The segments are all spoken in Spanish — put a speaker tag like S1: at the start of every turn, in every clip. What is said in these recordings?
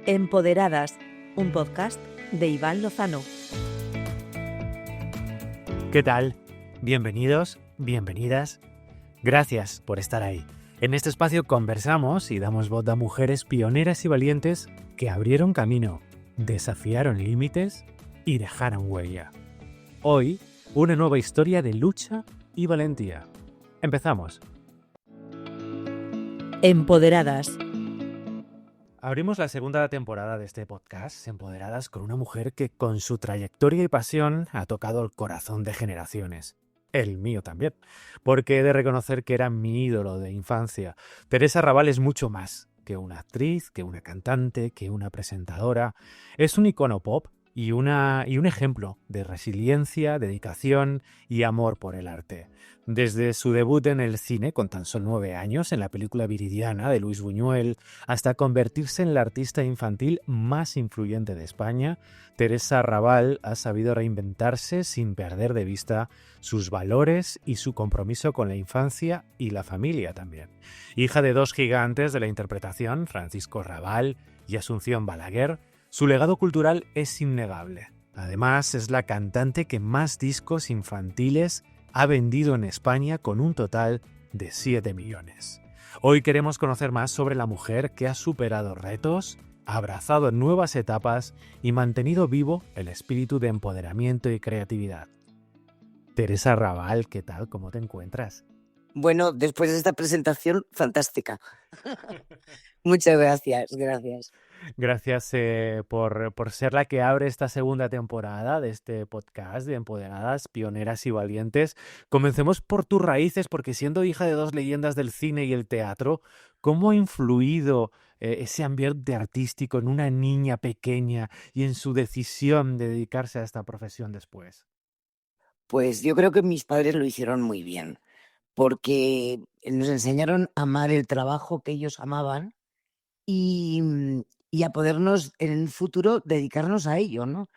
S1: Empoderadas, un podcast de Iván Lozano.
S2: ¿Qué tal? Bienvenidos, bienvenidas. Gracias por estar ahí. En este espacio conversamos y damos voz a mujeres pioneras y valientes que abrieron camino, desafiaron límites y dejaron huella. Hoy, una nueva historia de lucha y valentía. Empezamos.
S1: Empoderadas.
S2: Abrimos la segunda temporada de este podcast, Empoderadas, con una mujer que con su trayectoria y pasión ha tocado el corazón de generaciones. El mío también, porque he de reconocer que era mi ídolo de infancia. Teresa Raval es mucho más que una actriz, que una cantante, que una presentadora. Es un icono pop y un ejemplo de resiliencia, dedicación y amor por el arte. Desde su debut en el cine con tan solo 9 años en la película Viridiana de Luis Buñuel hasta convertirse en la artista infantil más influyente de España, Teresa Raval ha sabido reinventarse sin perder de vista sus valores y su compromiso con la infancia y la familia también. Hija de dos gigantes de la interpretación, Francisco Raval y Asunción Balaguer, su legado cultural es innegable. Además, es la cantante que más discos infantiles ha vendido en España con un total de 7 millones. Hoy queremos conocer más sobre la mujer que ha superado retos, ha abrazado nuevas etapas y mantenido vivo el espíritu de empoderamiento y creatividad. Teresa Raval, ¿qué tal? ¿Cómo te encuentras?
S3: Bueno, después de esta presentación, fantástica. Muchas gracias.
S2: Gracias por ser la que abre esta segunda temporada de este podcast de Empoderadas, Pioneras y Valientes. Comencemos por tus raíces, porque siendo hija de dos leyendas del cine y el teatro, ¿cómo ha influido ese ambiente artístico en una niña pequeña y en su decisión de dedicarse a esta profesión después?
S3: Pues yo creo que mis padres lo hicieron muy bien, porque nos enseñaron a amar el trabajo que ellos amaban y, y a podernos en el futuro dedicarnos a ello, ¿no?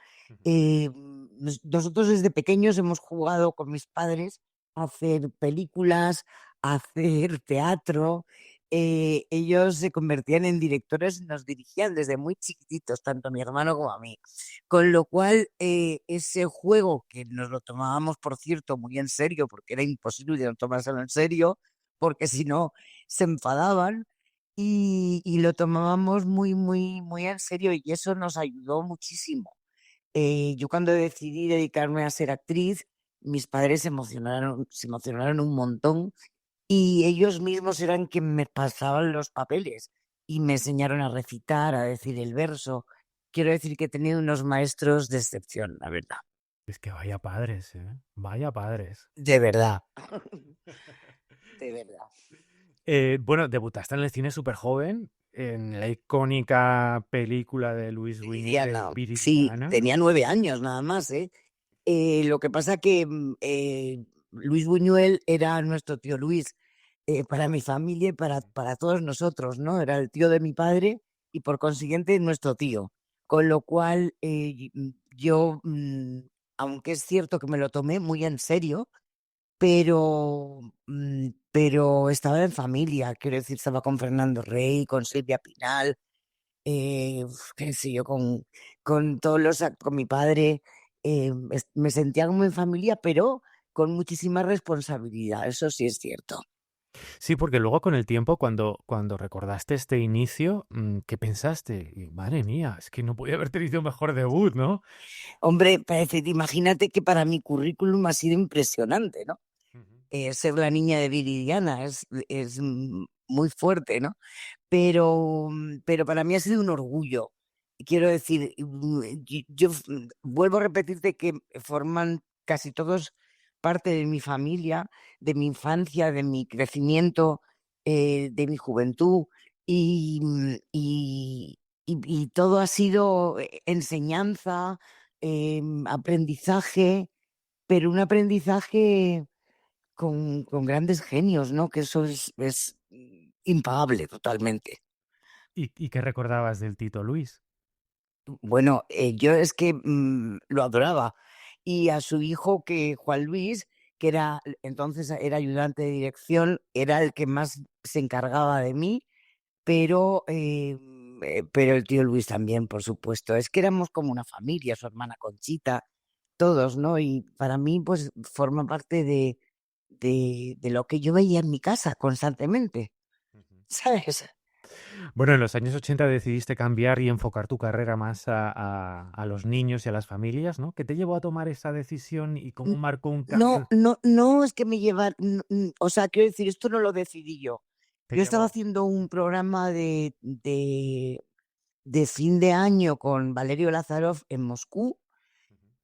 S3: Nosotros desde pequeños hemos jugado con mis padres a hacer películas, a hacer teatro. Ellos se convertían en directores y nos dirigían desde muy chiquititos, tanto a mi hermano como a mí. Con lo cual, ese juego que nos lo tomábamos, por cierto, muy en serio, porque era imposible de no tomárselo en serio, porque si no, se enfadaban. Y lo tomábamos muy, muy, muy en serio y eso nos ayudó muchísimo. Yo cuando decidí dedicarme a ser actriz, mis padres se emocionaron un montón y ellos mismos eran quienes me pasaban los papeles y me enseñaron a recitar, a decir el verso. Quiero decir que he tenido unos maestros de excepción, la verdad.
S2: Es que vaya padres, ¿eh? Vaya padres.
S3: De verdad. De verdad.
S2: Bueno, debutaste en el cine súper joven, en la icónica película de Luis Buñuel,
S3: Viridiana. Sí,
S2: Viridiana.
S3: tenía 9 años nada más, ¿eh? Lo que pasa que Luis Buñuel era nuestro tío Luis, para mi familia y para todos nosotros, ¿no? Era el tío de mi padre y por consiguiente nuestro tío. Con lo cual yo, aunque es cierto que me lo tomé muy en serio, pero estaba en familia, quiero decir, estaba con Fernando Rey, con Silvia Pinal, qué sé yo, con con mi padre, me sentía como en familia, pero con muchísima responsabilidad, eso sí es cierto.
S2: Sí, porque luego con el tiempo, cuando recordaste este inicio, ¿qué pensaste? Y, madre mía, es que no podía haber tenido mejor debut, ¿no?
S3: Hombre, imagínate que para mi currículum ha sido impresionante, ¿no?
S2: Ujú.
S3: Ser la niña de Viridiana es muy fuerte, ¿no? Pero para mí ha sido un orgullo. Quiero decir, yo vuelvo a repetirte que forman casi todos parte de mi familia, de mi infancia, de mi crecimiento, de mi juventud, y, y todo ha sido enseñanza, aprendizaje, pero un aprendizaje con grandes genios, ¿no? Que eso es impagable totalmente.
S2: ¿Y qué recordabas del Tito Luis?
S3: Bueno, yo es que lo adoraba. Y a su hijo, que Juan Luis, que entonces era ayudante de dirección, era el que más se encargaba de mí, pero pero el tío Luis también, por supuesto. Es que éramos como una familia, su hermana Conchita, todos, ¿no? Y para mí, pues, forma parte de lo que yo veía en mi casa constantemente, ¿sabes?
S2: Bueno, en los años 80 decidiste cambiar y enfocar tu carrera más a los niños y a las familias, ¿no? ¿Qué te llevó a tomar esa decisión y cómo
S3: N-
S2: marcó un
S3: No,
S2: cambio?
S3: no, no es que me lleva, o sea, quiero decir, esto no lo decidí yo.
S2: Te
S3: Yo estaba
S2: llevó.
S3: haciendo un programa de fin de año con Valerio Lazarov en Moscú.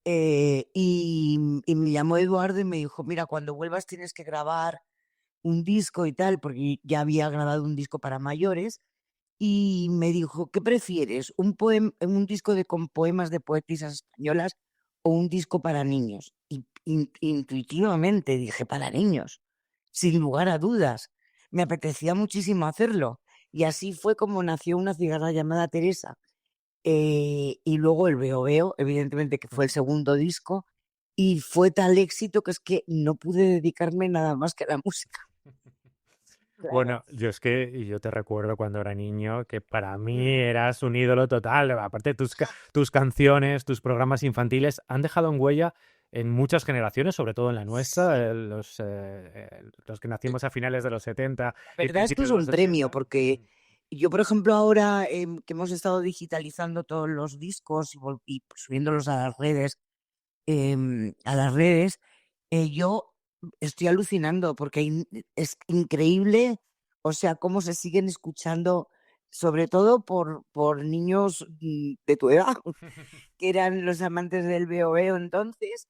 S3: Y me llamó Eduardo y me dijo, mira, cuando vuelvas tienes que grabar un disco y tal, porque ya había grabado un disco para mayores. Y me dijo, ¿qué prefieres? ¿Un disco con poemas de poetisas españolas o un disco para niños? Y intuitivamente dije, para niños, sin lugar a dudas. Me apetecía muchísimo hacerlo. Y así fue como nació una cigarra llamada Teresa. Y luego el Veo Veo, evidentemente que fue el segundo disco, y fue tal éxito que es que no pude dedicarme nada más que a la música. Claro.
S2: Bueno, yo es que y yo te recuerdo cuando era niño que para mí
S3: Mm.
S2: eras un ídolo total. Aparte, tus canciones, tus programas infantiles han dejado en huella en muchas generaciones, sobre todo en la nuestra,
S3: Sí.
S2: los que nacimos a finales de los 70
S3: La
S2: y
S3: verdad es que
S2: principios
S3: es
S2: de los
S3: un premio,
S2: 80.
S3: porque yo, por ejemplo, ahora que hemos estado digitalizando todos los discos y subiéndolos a las redes, yo estoy alucinando porque es increíble, o sea, cómo se siguen escuchando, sobre todo por niños de tu edad, que eran los amantes del veo entonces.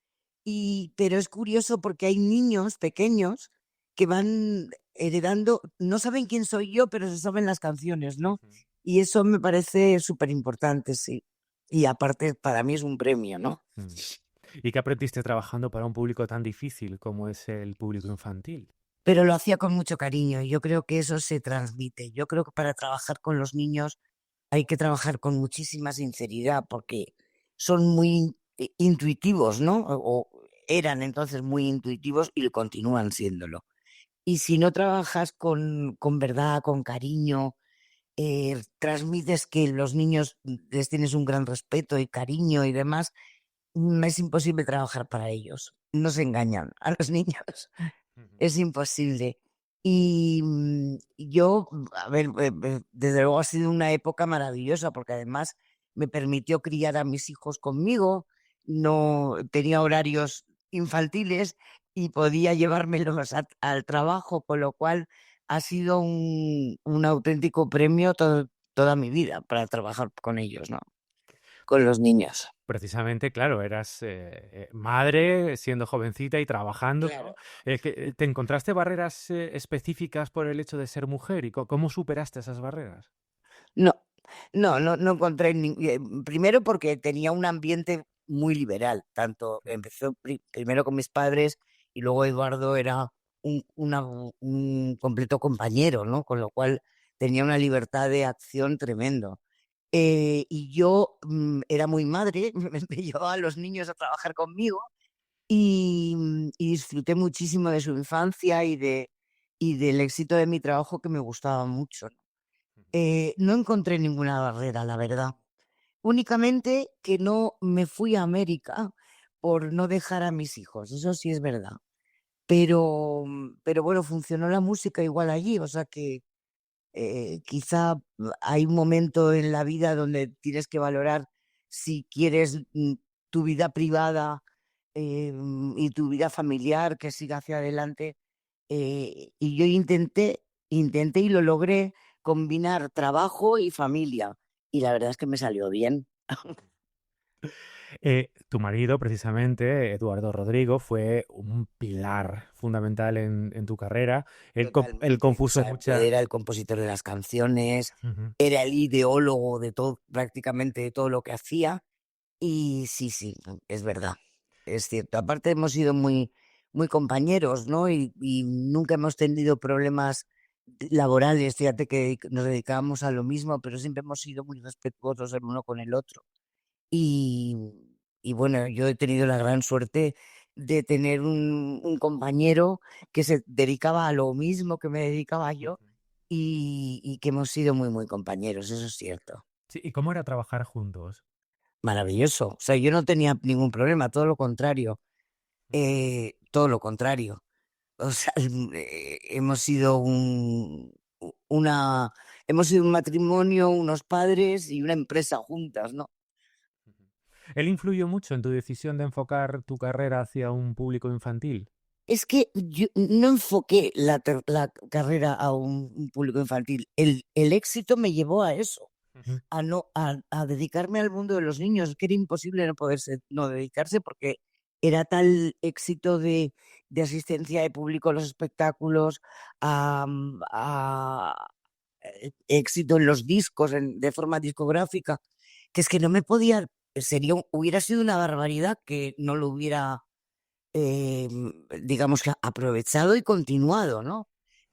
S3: Pero es curioso porque hay niños pequeños que van heredando, no saben quién soy yo, pero se saben las canciones, ¿no? Y eso me parece súper importante, sí. Y aparte, para mí es un premio, ¿no?
S2: Mm. ¿Y qué aprendiste trabajando para un público tan difícil como es el público infantil?
S3: Pero lo hacía con mucho cariño y yo creo que eso se transmite. Yo creo que para trabajar con los niños hay que trabajar con muchísima sinceridad porque son muy intuitivos, ¿no? O eran entonces muy intuitivos y continúan siéndolo. Y si no trabajas con verdad, con cariño, transmites que los niños les tienes un gran respeto y cariño y demás, es imposible trabajar para ellos. No se engañan a los niños. Es imposible. Yo, a ver, desde luego ha sido una época maravillosa porque además me permitió criar a mis hijos conmigo, no tenía horarios infantiles y podía llevármelos al trabajo, con lo cual ha sido un auténtico premio toda mi vida para trabajar con ellos, ¿no? Con los niños.
S2: Precisamente, claro, eras madre, siendo jovencita y trabajando,
S3: Claro.
S2: ¿no? ¿Te encontraste barreras específicas por el hecho de ser mujer y cómo superaste esas barreras?
S3: No, no encontré primero porque tenía un ambiente muy liberal, tanto empezó primero con mis padres y luego Eduardo era un completo compañero, ¿no? Con lo cual tenía una libertad de acción tremendo. Y yo era muy madre, me llevaba a los niños a trabajar conmigo y disfruté muchísimo de su infancia y del éxito de mi trabajo que me gustaba mucho. No encontré ninguna barrera, la verdad. Únicamente que no me fui a América por no dejar a mis hijos, eso sí es verdad. Pero bueno, funcionó la música igual allí, o sea que quizá hay un momento en la vida donde tienes que valorar si quieres tu vida privada y tu vida familiar que siga hacia adelante. Y yo intenté y lo logré combinar trabajo y familia. Y la verdad es que me salió bien.
S2: Tu marido, precisamente, Eduardo Rodrigo, fue un pilar fundamental en tu carrera. Él
S3: Totalmente. O
S2: compuso
S3: sea,
S2: mucha...
S3: era el compositor de las canciones,
S2: Ujú.
S3: era el ideólogo de todo, prácticamente de todo lo que hacía. Y sí, sí, es verdad, es cierto. Aparte hemos sido muy compañeros, ¿no? Y nunca hemos tenido problemas laborales. Fíjate que nos dedicábamos a lo mismo, pero siempre hemos sido muy respetuosos el uno con el otro. Y, y bueno, yo he tenido la gran suerte de tener un compañero que se dedicaba a lo mismo que me dedicaba yo y que hemos sido muy, muy compañeros, eso es cierto.
S2: Sí, ¿y cómo era trabajar juntos?
S3: Maravilloso. O sea, yo no tenía ningún problema, todo lo contrario. Todo lo contrario. O sea, hemos sido una, hemos sido un matrimonio, unos padres y una empresa juntas, ¿no?
S2: ¿Él influyó mucho en tu decisión de enfocar tu carrera hacia un público infantil?
S3: Es que yo no enfoqué la carrera a un público infantil. El éxito me llevó a eso,
S2: Ujú.
S3: a dedicarme al mundo de los niños, que era imposible no poderse no dedicarse porque era tal éxito de asistencia de público a los espectáculos, éxito en los discos, de forma discográfica, que es que no me podía, hubiera sido una barbaridad que no lo hubiera, digamos, que aprovechado y continuado, ¿no?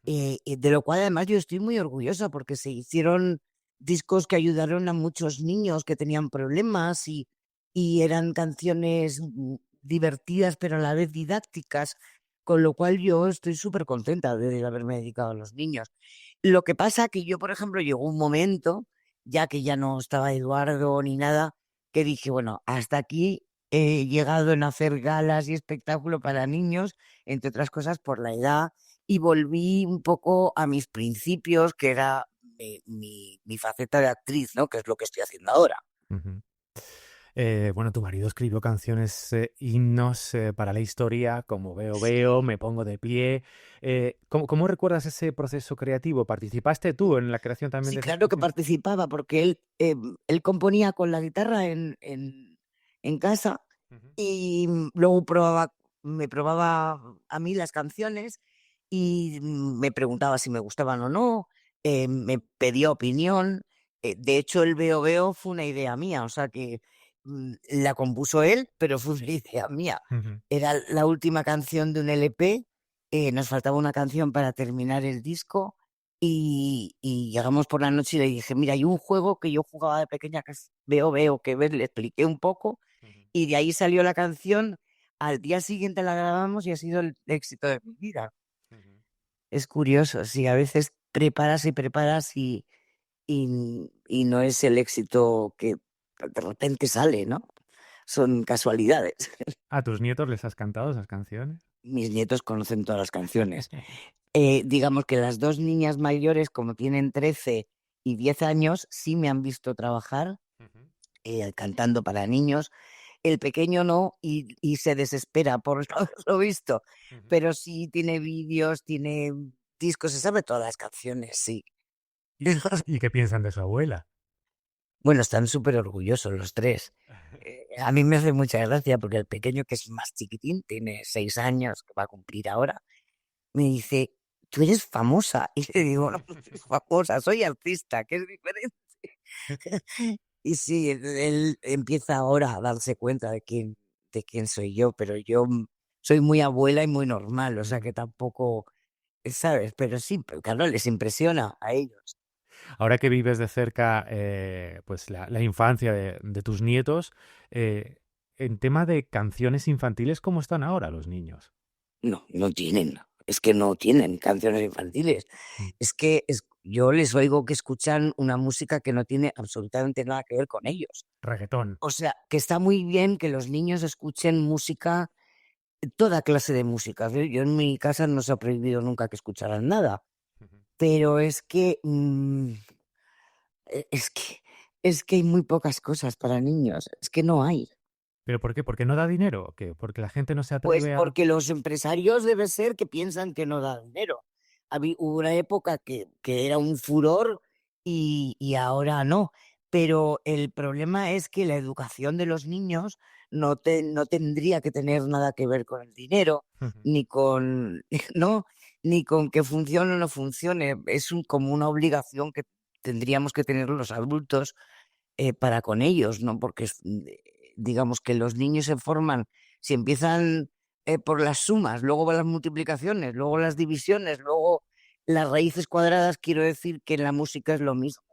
S3: De lo cual además yo estoy muy orgullosa porque se hicieron discos que ayudaron a muchos niños que tenían problemas y eran canciones divertidas pero a la vez didácticas, con lo cual yo estoy súper contenta de haberme dedicado a los niños. Lo que pasa que yo, por ejemplo, llegó un momento, ya que ya no estaba Eduardo ni nada, que dije, bueno, hasta aquí he llegado en hacer galas y espectáculo para niños, entre otras cosas por la edad, y volví un poco a mis principios, que era mi faceta de actriz, ¿no? Que es lo que estoy haciendo ahora.
S2: Ujú. Bueno, tu marido escribió canciones, himnos para la historia, como Veo, veo, Me pongo de pie. ¿Cómo recuerdas ese proceso creativo? ¿Participaste tú en la creación también
S3: Sí,
S2: de esas
S3: claro que
S2: canciones?
S3: participaba, porque él componía con la guitarra en casa
S2: Ujú,
S3: y luego me probaba a mí las canciones y me preguntaba si me gustaban o no, me pedía opinión. De hecho, el Veo Veo fue una idea mía, o sea que la compuso él, pero fue una idea mía.
S2: ujú.
S3: Era la última canción de un LP, nos faltaba una canción para terminar el disco y llegamos por la noche y le dije, mira, hay un juego que yo jugaba de pequeña que es Veo Veo, que ves, le expliqué un poco
S2: Ujú,
S3: y de ahí salió la canción. Al día siguiente la grabamos y ha sido el éxito de mi vida.
S2: ujú.
S3: Es curioso, sí, a veces preparas y preparas y no es el éxito que de repente sale, ¿no? Son casualidades.
S2: ¿A tus nietos les has cantado esas canciones?
S3: Mis nietos conocen todas las canciones. Digamos que las dos niñas mayores, como tienen 13 y 10 años, sí me han visto trabajar
S2: Ujú,
S3: cantando para niños. El pequeño no y se desespera por no haberlo visto,
S2: ujú.
S3: pero sí tiene vídeos, tiene discos, se sabe todas las canciones, sí.
S2: ¿Y, y qué piensan de su abuela?
S3: Bueno, están súper orgullosos los tres. A mí me hace mucha gracia porque el pequeño, que es más chiquitín, tiene 6 años, que va a cumplir ahora, me dice, tú eres famosa. Y le digo, no, no soy famosa, soy artista, que es diferente. Y sí, él empieza ahora a darse cuenta de quién soy yo, pero yo soy muy abuela y muy normal, o sea que tampoco, ¿sabes? Pero sí, pero claro, les impresiona a ellos.
S2: Ahora que vives de cerca pues la infancia de tus nietos, en tema de canciones infantiles, ¿cómo están ahora los niños?
S3: No, no tienen, es que no tienen canciones infantiles.
S2: Mm.
S3: Es que yo les oigo que escuchan una música que no tiene absolutamente nada que ver con ellos.
S2: Reggaetón.
S3: O sea, que está muy bien que los niños escuchen música, toda clase de música. Yo en mi casa no se ha prohibido nunca que escucharan nada,
S2: Ujú.
S3: pero es que es que hay muy pocas cosas para niños, es que no hay.
S2: ¿Pero por qué? ¿Porque no da dinero? ¿O qué? ¿Porque la gente no se
S3: Pues
S2: atreve a...?
S3: porque los empresarios debe ser que piensan que no da dinero. Hubo una época que era un furor y ahora no. Pero el problema es que la educación de los niños no tendría que tener nada que ver con el dinero,
S2: Ujú.
S3: ni con, ¿no? Ni con que funcione o no funcione. Es como una obligación que tendríamos que tener los adultos para con ellos, ¿no? Porque digamos que los niños se forman, si empiezan por las sumas, luego las multiplicaciones, luego las divisiones, luego las raíces cuadradas, quiero decir que en la música es lo mismo,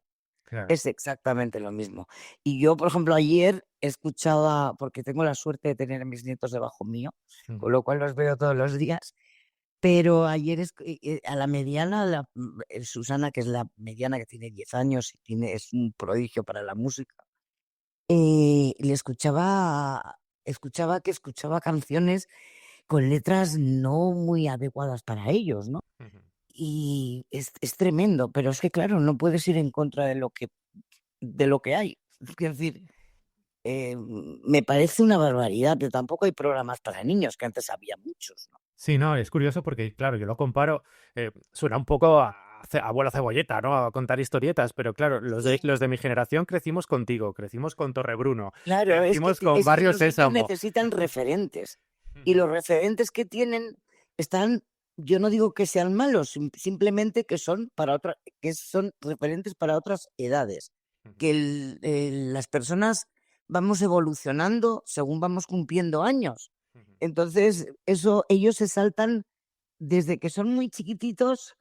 S2: Claro.
S3: es exactamente lo mismo. Y yo, por ejemplo, ayer escuchaba, porque tengo la suerte de tener a mis nietos debajo mío,
S2: Ujú.
S3: con lo cual los veo todos los días, Pero ayer a la mediana, Susana, que es la mediana que tiene 10 años y es un prodigio para la música, le escuchaba canciones con letras no muy adecuadas para ellos, ¿no?
S2: Ujú.
S3: Y es tremendo, pero es que claro, no puedes ir en contra de lo que hay. Es decir, me parece una barbaridad, pero tampoco hay programas para niños, que antes había muchos, ¿no?
S2: Sí, no, es curioso porque, claro, yo lo comparo, suena un poco a abuela cebolleta, ¿no? A contar historietas, pero claro,
S3: Sí.
S2: los de mi generación crecimos contigo, crecimos con Torrebruno,
S3: Claro,
S2: crecimos con
S3: es que
S2: Barrio
S3: los niños
S2: Sésamo.
S3: necesitan referentes. Y
S2: Ujú,
S3: los referentes que tienen están, yo no digo que sean malos, simplemente que que son referentes para otras edades.
S2: ujú,
S3: Que las personas vamos evolucionando según vamos cumpliendo años.
S2: ujú.
S3: Entonces, eso, ellos se saltan desde que son muy chiquititos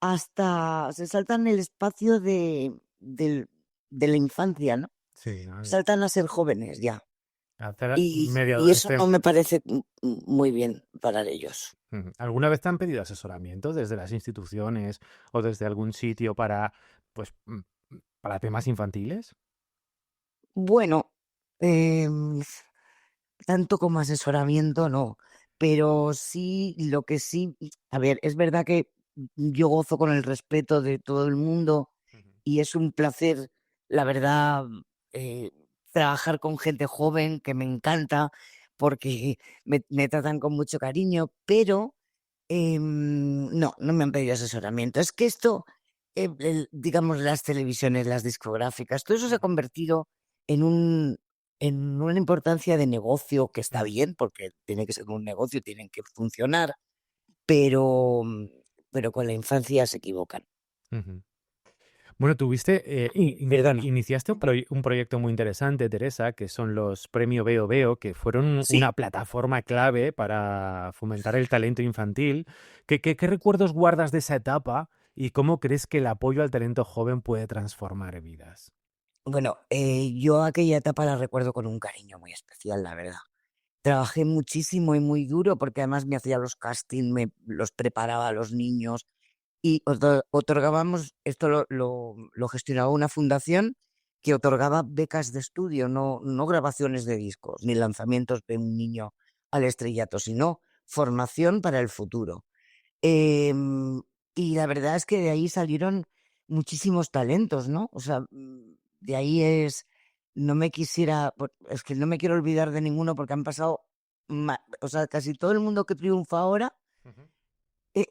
S3: hasta se saltan el espacio de la infancia, ¿no?
S2: Sí, ¿no?
S3: Saltan a ser jóvenes ya.
S2: Hacer
S3: Y
S2: medio
S3: eso no me parece muy bien para ellos.
S2: Ujú. ¿Alguna vez te han pedido asesoramiento desde las instituciones o desde algún sitio para, pues, para temas infantiles?
S3: Bueno, em, tanto como asesoramiento, no. Pero sí, lo que sí, a ver, es verdad que yo gozo con el respeto de todo el mundo
S2: Ujú,
S3: y es un placer, la verdad, eh, trabajar con gente joven que me encanta porque me tratan con mucho cariño, pero no, no me han pedido asesoramiento. Es que esto, digamos, las televisiones, las discográficas, todo eso se ha
S2: ujú,
S3: convertido en en una importancia de negocio que está
S2: ujú,
S3: bien, porque tiene que ser un negocio, tienen que funcionar, pero, pero con la infancia se equivocan.
S2: ujú. Bueno, tuviste,
S3: Perdona.
S2: iniciaste un proyecto muy interesante, Teresa, que son los Premio Veo Veo, que fueron una
S3: Sí.
S2: plataforma clave para fomentar el talento infantil. ¿Qué recuerdos guardas de esa etapa y cómo crees que el apoyo al talento joven puede transformar vidas?
S3: Bueno, yo aquella etapa la recuerdo con un cariño muy especial, la verdad. Trabajé muchísimo y muy duro porque además me hacía los castings, me los preparaba a los niños y otorgábamos, esto lo gestionaba una fundación que otorgaba becas de estudio, no grabaciones de discos, ni lanzamientos de un niño al estrellato, sino formación para el futuro. Em, y la verdad es que de ahí salieron muchísimos talentos, ¿no? O sea, de ahí no me quisiera, es que no me quiero olvidar de ninguno porque han pasado, o sea, casi todo el mundo que triunfa ahora
S2: Ujú,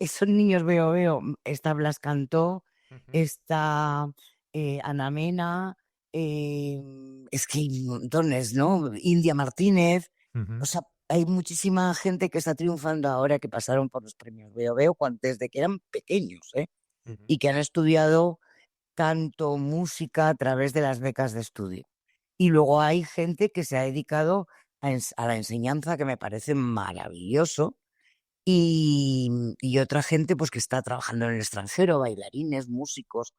S3: son niños veo. Está Blas Cantó,
S2: ujú,
S3: está Ana Mena, es que hay montones, ¿no? India Martínez. O
S2: ujú,
S3: sea, hay muchísima gente que está triunfando ahora que pasaron por los premios Veo desde que eran pequeños, ¿eh?
S2: ujú.
S3: Y que han estudiado canto, música a través de las becas de estudio. Y luego hay gente que se ha dedicado a la enseñanza, que me parece maravilloso, y otra gente, pues, que está trabajando en el extranjero, bailarines, músicos.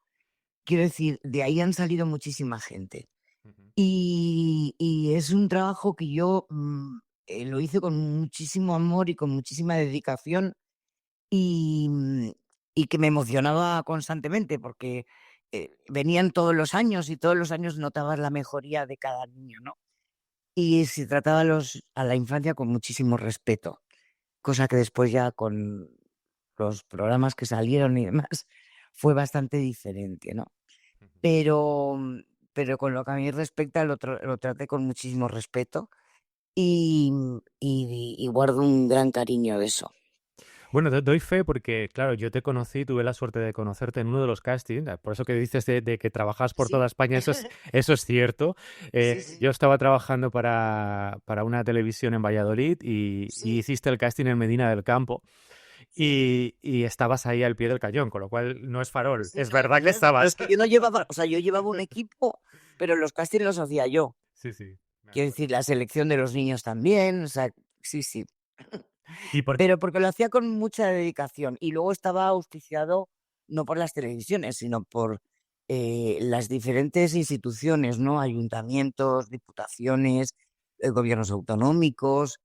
S3: Quiero decir, de ahí han salido muchísima gente.
S2: Ujú,
S3: Y es un trabajo que yo, lo hice con muchísimo amor y con muchísima dedicación y, y que me emocionaba constantemente porque, venían todos los años y todos los años notabas la mejoría de cada niño, ¿no? Y se trataba a la infancia con muchísimo respeto, cosa que después ya con los programas que salieron y demás, fue bastante diferente, ¿no?
S2: ujú.
S3: Pero, pero con lo que a mí respecta, lo traté con muchísimo respeto y, y guardo un gran cariño de eso.
S2: Bueno, doy fe porque, claro, yo te conocí, tuve la suerte de conocerte en uno de los castings, por eso que dices de que trabajas por toda
S3: Sí,
S2: España, eso es cierto.
S3: sí, sí,
S2: Yo estaba trabajando para una televisión en Valladolid y
S3: sí,
S2: hiciste el casting en Medina del Campo
S3: sí.
S2: y estabas ahí al pie del cañón, con lo cual no es farol,
S3: Sí,
S2: es verdad que
S3: pero es
S2: estabas.
S3: que yo no llevaba, o sea, yo llevaba un equipo, pero los castings los hacía yo.
S2: Sí, sí, me
S3: Quiero
S2: acuerdo.
S3: decir, la selección de los niños también, o sea, sí, sí.
S2: ¿Y por
S3: Pero porque lo hacía con mucha dedicación y luego estaba auspiciado no por las televisiones, sino por las diferentes instituciones, ¿no? Ayuntamientos, diputaciones, gobiernos autonómicos,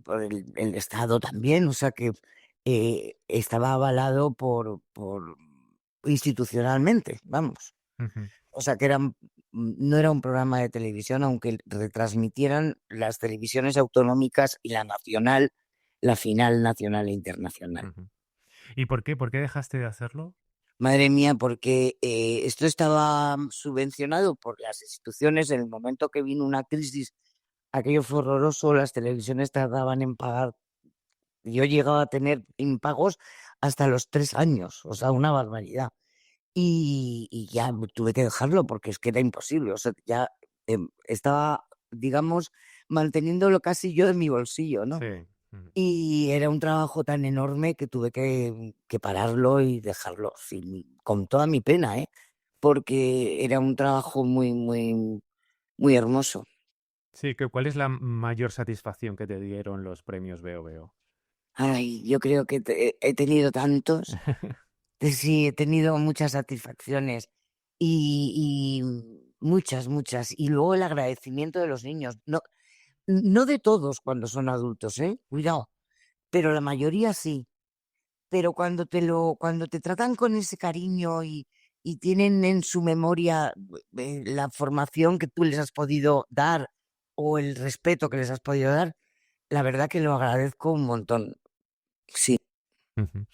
S3: por el Estado también. O sea que estaba avalado por institucionalmente, vamos.
S2: Ujú,
S3: O sea, que no era un programa de televisión, aunque retransmitieran las televisiones autonómicas y la nacional, la final nacional e internacional.
S2: ujú. ¿Y por qué? ¿Por qué dejaste de hacerlo?
S3: Madre mía, porque esto estaba subvencionado por las instituciones en el momento que vino una crisis. Aquello fue horroroso, las televisiones tardaban en pagar. Yo llegaba a tener impagos hasta los 3 años, o sea, una barbaridad. Y ya tuve que dejarlo porque es que era imposible. O sea, ya estaba, digamos, manteniéndolo casi yo en mi bolsillo, ¿no?
S2: Sí. Ujú.
S3: Y era un trabajo tan enorme que tuve que pararlo y dejarlo con toda mi pena, ¿eh? Porque era un trabajo muy, muy, muy hermoso.
S2: Sí, ¿cuál es la mayor satisfacción que te dieron los premios Veo Veo?
S3: Ay, yo creo que he tenido tantos. Sí, he tenido muchas satisfacciones y muchas, muchas. Y luego el agradecimiento de los niños. No, no de todos cuando son adultos, ¿eh? Cuidado. Pero la mayoría sí. Pero cuando te tratan con ese cariño y tienen en su memoria la formación que tú les has podido dar o el respeto que les has podido dar, la verdad que lo agradezco un montón. Sí.
S2: Ujú.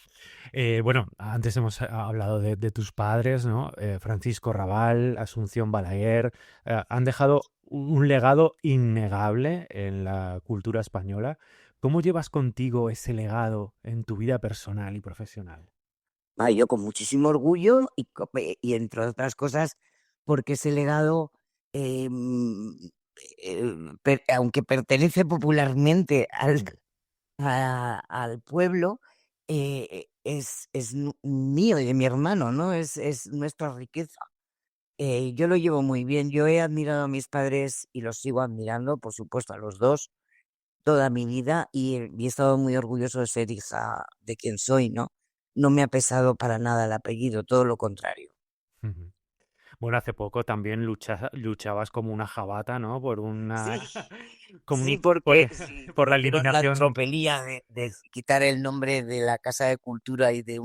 S2: Bueno, antes hemos hablado de tus padres, ¿no? Francisco Rabal, Asunción Balaguer, han dejado un legado innegable en la cultura española. ¿Cómo llevas contigo ese legado en tu vida personal y profesional?
S3: Yo con muchísimo orgullo y entre otras cosas, porque ese legado, eh, mm, aunque pertenece popularmente al pueblo, es mío y de mi hermano, ¿no? Es nuestra riqueza. Yo lo llevo muy bien. Yo he admirado a mis padres y los sigo admirando, por supuesto, a los dos, toda mi vida y he estado muy orgulloso de ser hija de quien soy, ¿no? No me ha pesado para nada el apellido, todo lo contrario.
S2: Ujú. Bueno, hace poco también luchabas como una jabata, ¿no? Por una...
S3: Sí,
S2: como
S3: sí,
S2: un- por,
S3: porque sí,
S2: por la
S3: hicieron la
S2: eliminación.
S3: tropelía de quitar el nombre de la Casa de Cultura y de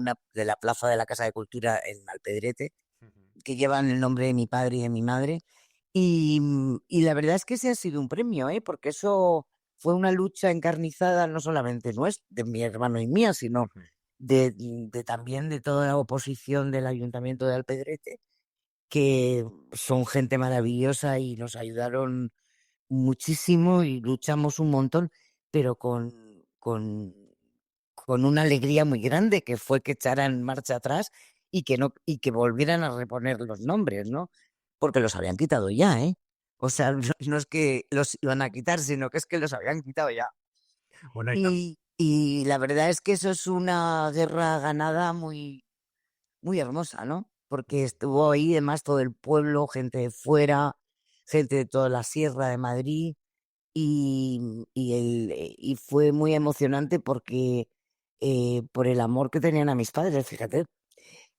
S3: la plaza de la Casa de Cultura en Malpedrete,
S2: Ujú,
S3: que llevan el nombre de mi padre y de mi madre. Y la verdad es que ese ha sido un premio, ¿eh? Porque eso fue una lucha encarnizada no solamente nuestra, de mi hermano y mía, sino
S2: ujú.
S3: de también de toda la oposición del Ayuntamiento de Alpedrete, que son gente maravillosa y nos ayudaron muchísimo y luchamos un montón, pero con una alegría muy grande, que fue que echaran marcha atrás y que no, y que volvieran a reponer los nombres, ¿no? Porque los habían quitado ya, ¿eh? O sea, no es que los iban a quitar, sino que es que los habían quitado ya.
S2: Bueno,
S3: Y la verdad es que eso es una guerra ganada muy, muy hermosa, ¿no? Porque estuvo ahí además todo el pueblo, gente de fuera, gente de toda la Sierra de Madrid, y fue muy emocionante porque por el amor que tenían a mis padres, fíjate,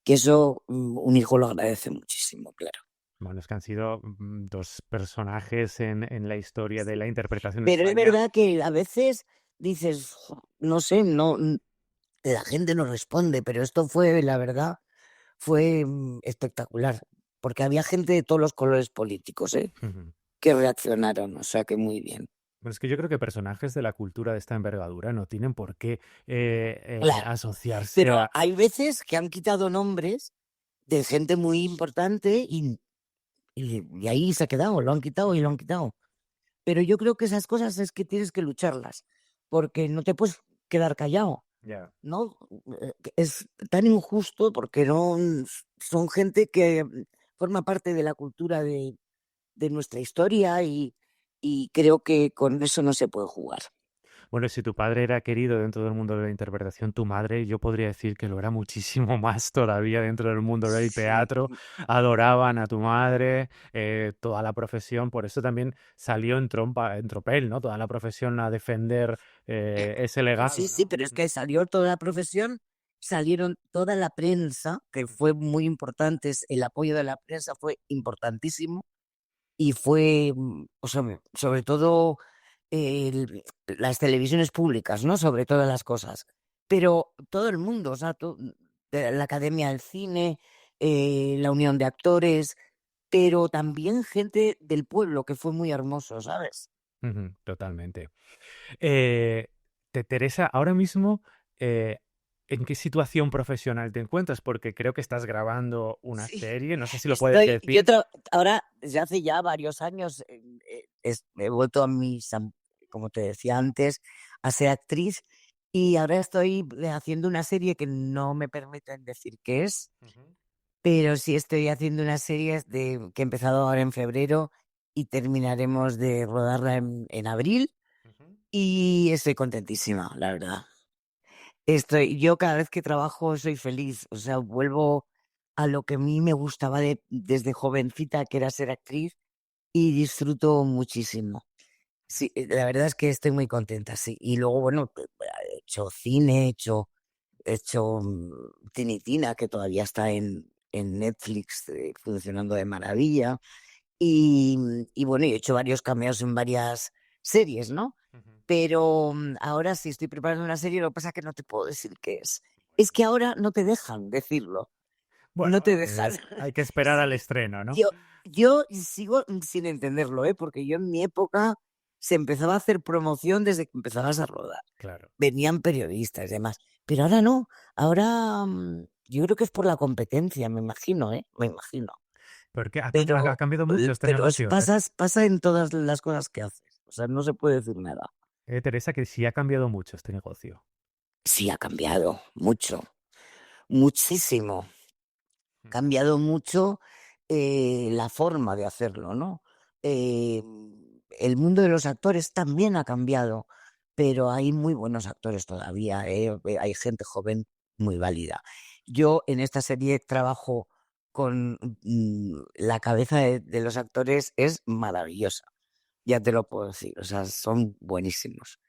S3: que eso un hijo lo agradece muchísimo, claro.
S2: bueno, es que han sido dos personajes en la historia de la interpretación de
S3: Pero es
S2: España.
S3: verdad que a veces dices, "Jo, no sé, la gente no responde, pero esto fue, la verdad, fue espectacular, porque había gente de todos los colores políticos, ¿eh?
S2: Ujú.
S3: Que reaccionaron, o sea que muy bien.
S2: Bueno, es que yo creo que personajes de la cultura de esta envergadura no tienen por qué
S3: Claro,
S2: asociarse
S3: pero
S2: a...
S3: hay veces que han quitado nombres de gente muy importante y ahí se ha quedado, lo han quitado y lo han quitado. Pero yo creo que esas cosas es que tienes que lucharlas, porque no te puedes quedar callado,
S2: Ya.
S3: ¿no? Es tan injusto porque no son gente que forma parte de la cultura de nuestra historia y creo que con eso no se puede jugar.
S2: Bueno, si tu padre era querido dentro del mundo de la interpretación, tu madre, yo podría decir que lo era muchísimo más todavía dentro del mundo del
S3: Sí.
S2: teatro. Adoraban a tu madre, toda la profesión, por eso también salió en tropel, ¿no? Toda la profesión a defender ese
S3: Sí,
S2: legado,
S3: sí,
S2: ¿no?
S3: pero es que salió toda la profesión, salieron toda la prensa, que fue muy importante, el apoyo de la prensa fue importantísimo y fue, o sea, sobre todo las televisiones públicas, ¿no? Sobre todas las cosas. pero todo el mundo, o sea, la Academia del Cine, la Unión de Actores, pero también gente del pueblo, que fue muy hermoso, ¿sabes?
S2: Ujú, totalmente. Eh, Teresa, ahora mismo, eh, ¿en qué situación profesional te encuentras? Porque creo que estás grabando una
S3: Sí,
S2: serie, no sé si lo puedes
S3: yo
S2: decir.
S3: ahora, desde hace ya varios años, he vuelto como te decía antes, a ser actriz y ahora estoy haciendo una serie que no me permiten decir qué es,
S2: Ujú,
S3: pero sí estoy haciendo una serie que he empezado ahora en febrero y terminaremos de rodarla en abril
S2: ujú.
S3: y estoy contentísima, la verdad. Yo cada vez que trabajo soy feliz, o sea, vuelvo a lo que a mí me gustaba desde jovencita, que era ser actriz, y disfruto muchísimo. Sí, la verdad es que estoy muy contenta, sí. Y luego, bueno, he hecho cine, he hecho Tinitina, que todavía está en Netflix, funcionando de maravilla. Y bueno, he hecho varios cameos en varias series, ¿no?
S2: Ujú.
S3: Pero ahora sí estoy preparando una serie, lo que pasa es que no te puedo decir qué es. Es que ahora no te dejan decirlo, no
S2: Bueno,
S3: te dejan.
S2: hay que esperar al
S3: Sí,
S2: estreno, ¿no?
S3: yo sigo sin entenderlo, ¿eh? Porque yo en mi época se empezaba a hacer promoción desde que empezabas a rodar.
S2: Claro.
S3: Venían periodistas y demás. Pero ahora no, ahora yo creo que es por la competencia, me imagino, ¿eh? Me imagino.
S2: Porque ha
S3: Pero,
S2: cambiado mucho este
S3: pero
S2: negocio.
S3: pasa en todas las cosas que haces. O sea, no se puede decir nada.
S2: Teresa, que sí ha cambiado mucho este negocio.
S3: Sí, ha cambiado mucho, muchísimo.
S2: Mm.
S3: Cambiado mucho la forma de hacerlo, ¿no? Eh, el mundo de los actores también ha cambiado, pero hay muy buenos actores todavía, ¿eh? Hay gente joven muy válida. Yo en esta serie trabajo con la cabeza de los actores, es maravillosa, ya te lo puedo decir, o sea, son buenísimos.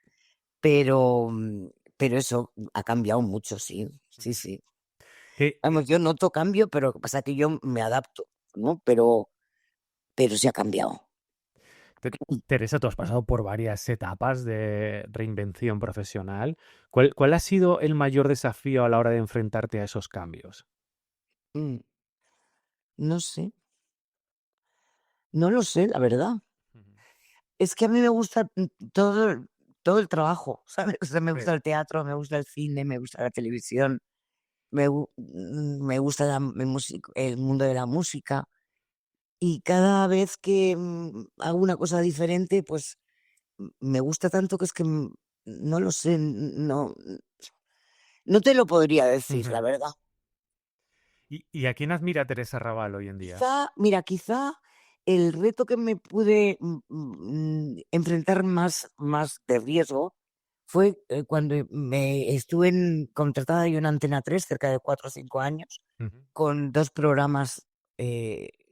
S3: Pero, pero eso ha cambiado mucho, sí, sí, sí.
S2: Que,
S3: Vamos, yo noto cambio, pero lo que pasa es que yo me adapto, ¿no? Pero sí ha cambiado.
S2: Teresa, tú has pasado por varias etapas de reinvención profesional. ¿Cuál ha sido el mayor desafío a la hora de enfrentarte a esos cambios?
S3: Mm, No sé, no lo sé, la verdad.
S2: Ujú.
S3: Es que a mí me gusta todo el trabajo, ¿sabes? O sea, me
S2: Sí.
S3: gusta el teatro, me gusta el cine, me gusta la televisión, me gusta el mundo de la música. Y cada vez que hago una cosa diferente, pues me gusta tanto que es que no lo sé, no te lo podría decir, la
S2: Ujú.
S3: verdad.
S2: ¿Y a quién admira Teresa Raval hoy en día?
S3: Quizá el reto que me pude enfrentar más de riesgo fue cuando me estuve contratada yo en Antena 3 cerca de 4 o 5 años,
S2: Ujú.
S3: con dos programas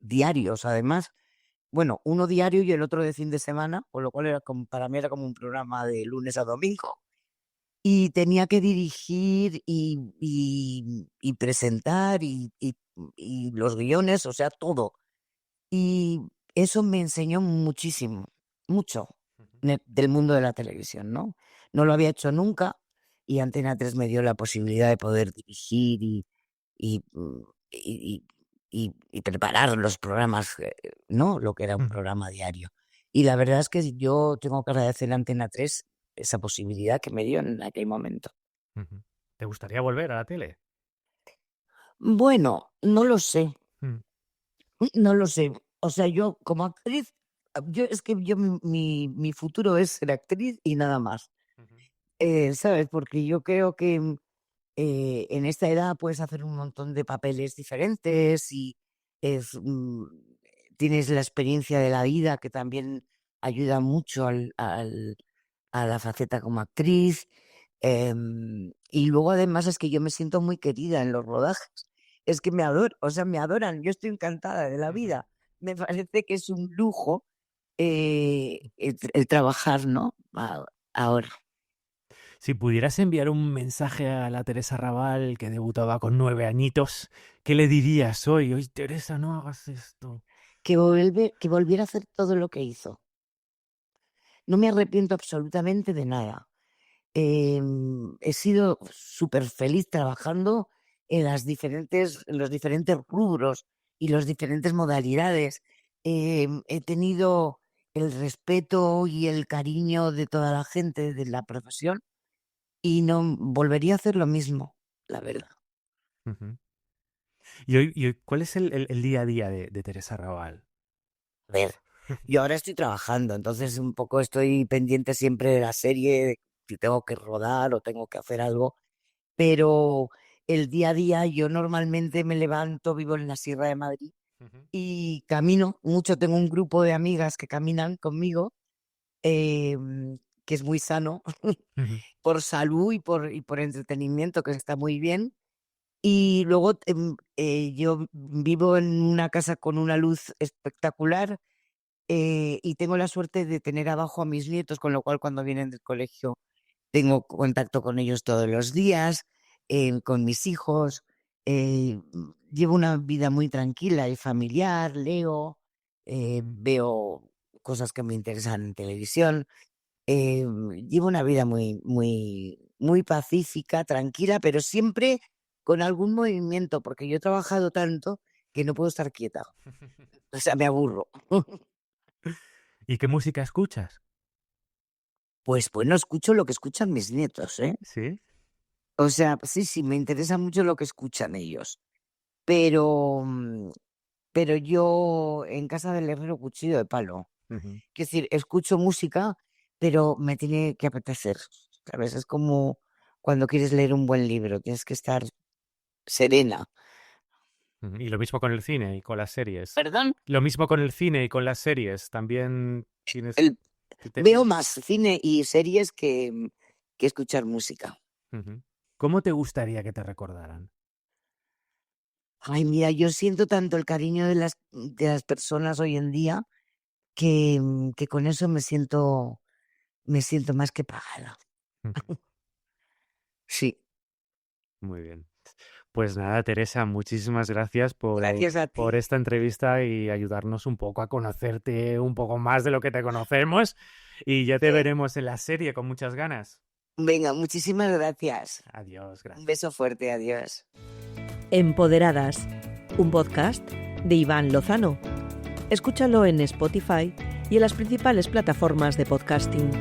S3: diarios, además. Bueno, uno diario y el otro de fin de semana, con lo cual para mí era como un programa de lunes a domingo. Y tenía que dirigir y presentar y los guiones, o sea, todo. Y eso me enseñó muchísimo, mucho
S2: Ujú.
S3: del mundo de la televisión, ¿no? No lo había hecho nunca y Antena 3 me dio la posibilidad de poder dirigir y, mm, y, y preparar los programas, ¿no? Lo que era un
S2: Ujú.
S3: programa diario. Y la verdad es que yo tengo que agradecer a Antena 3 esa posibilidad que me dio en aquel momento.
S2: Ujú. ¿Te gustaría volver a la tele?
S3: Bueno, no lo sé,
S2: Mm.
S3: no lo sé. O sea, yo como actriz, es que mi futuro es ser actriz y nada más.
S2: Ujú.
S3: ¿Sabes? Porque yo creo que en esta edad puedes hacer un montón de papeles diferentes y es, mm, tienes la experiencia de la vida que también ayuda mucho a la faceta como actriz. Y luego además es que yo me siento muy querida en los rodajes. Es que me adoran, o sea, me adoran. Yo estoy encantada de la
S2: Ujú.
S3: vida. Me parece que es un lujo el trabajar, ¿no? Ahora.
S2: Si pudieras enviar un mensaje a la Teresa Raval que debutaba con 9 añitos, ¿qué le dirías hoy? Hoy, Teresa, no hagas esto.
S3: Que volviera a hacer todo lo que hizo. No me arrepiento absolutamente de nada. He sido súper feliz trabajando en los diferentes rubros y las diferentes modalidades. He tenido el respeto y el cariño de toda la gente de la profesión y no volvería a hacer lo mismo, la verdad.
S2: Ujú. ¿Y cuál es el día a día de Teresa Raval?
S3: A ver, yo ahora estoy trabajando, entonces un poco estoy pendiente siempre de la serie, de si tengo que rodar o tengo que hacer algo, pero el día a día yo normalmente me levanto, vivo en la Sierra de Madrid
S2: Ujú.
S3: y camino mucho. Tengo un grupo de amigas que caminan conmigo, que es muy sano
S2: Ujú.
S3: por salud y por entretenimiento, que está muy bien. Y luego yo vivo en una casa con una luz espectacular, y tengo la suerte de tener abajo a mis nietos, con lo cual cuando vienen del colegio tengo contacto con ellos todos los días, con mis hijos. Llevo una vida muy tranquila y familiar, leo, veo cosas que me interesan en televisión. Llevo una vida muy pacífica, tranquila, pero siempre con algún movimiento, porque yo he trabajado tanto que no puedo estar quieta. O sea, me aburro.
S2: ¿Y qué música escuchas?
S3: Pues bueno, escucho lo que escuchan mis nietos, ¿eh?
S2: ¿Sí?
S3: O sea, sí, me interesa mucho lo que escuchan ellos. Pero, pero yo en casa del herrero cuchillo de palo.
S2: Ujú.
S3: Es decir, escucho música, pero me tiene que apetecer, ¿sabes? Es como cuando quieres leer un buen libro, tienes que estar serena.
S2: Ujú. Y lo mismo con el cine y con las series.
S3: ¿Perdón?
S2: Lo mismo con el cine y con las series. También tienes...
S3: El-
S2: te-
S3: Veo más cine y series que escuchar música.
S2: Ujú. ¿Cómo te gustaría que te recordaran?
S3: Ay, mira, yo siento tanto el cariño de las personas hoy en día que con eso me siento más que pagada.
S2: Ujú.
S3: Sí,
S2: Muy bien. Pues nada, Teresa, muchísimas gracias
S3: gracias a
S2: por
S3: ti.
S2: esta entrevista y ayudarnos un poco a conocerte un poco más de lo que te conocemos. Y ya te
S3: Eh,
S2: veremos en la serie con muchas ganas.
S3: Venga, muchísimas gracias.
S2: Adiós,
S3: Un
S2: gracias.
S3: beso fuerte, adiós.
S1: Empoderadas, un podcast de Iván Lozano. Escúchalo en Spotify y en las principales plataformas de podcasting.